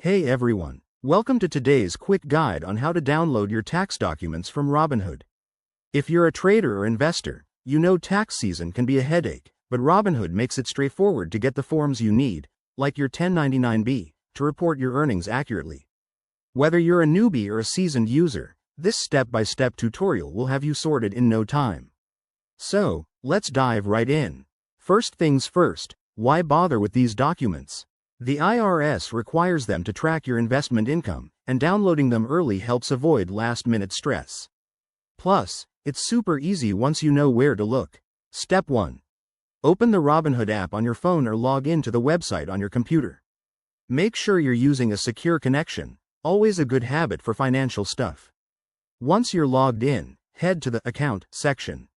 Hey everyone, welcome to today's quick guide on how to download your tax documents from Robinhood. If you're a trader or investor, you know tax season can be a headache, but Robinhood makes it straightforward to get the forms you need, like your 1099-B, to report your earnings accurately. Whether you're a newbie or a seasoned user, this step-by-step tutorial will have you sorted in no time. So, let's dive right in. First things first, why bother with these documents? The IRS requires them to track your investment income, and downloading them early helps avoid last-minute stress. Plus, it's super easy once you know where to look. Step 1. Open the Robinhood app on your phone or log in to the website on your computer. Make sure you're using a secure connection, always a good habit for financial stuff. Once you're logged in, head to the Account section.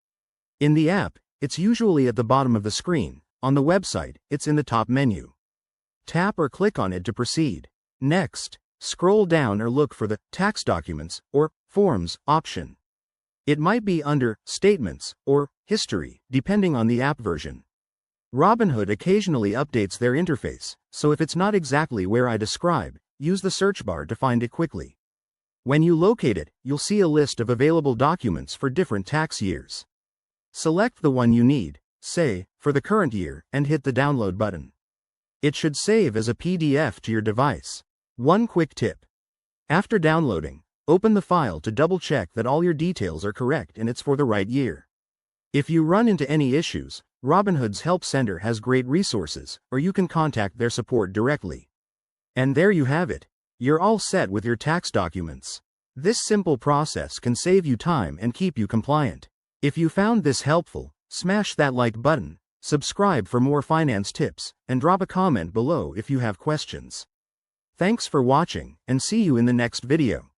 In the app, it's usually at the bottom of the screen. On the website, it's in the top menu. Tap or click on it to proceed. Next, scroll down or look for the Tax Documents or Forms option. It might be under Statements or History, depending on the app version. Robinhood occasionally updates their interface, so if it's not exactly where I describe, use the search bar to find it quickly. When you locate it, you'll see a list of available documents for different tax years. Select the one you need, say, for the current year, and hit the download button. It should save as a PDF to your device. One quick tip. After downloading, open the file to double-check that all your details are correct and it's for the right year. If you run into any issues, Robinhood's Help Center has great resources, or you can contact their support directly. And there you have it. You're all set with your tax documents. This simple process can save you time and keep you compliant. If you found this helpful, smash that like button. Subscribe for more finance tips, and drop a comment below if you have questions. Thanks for watching, and see you in the next video.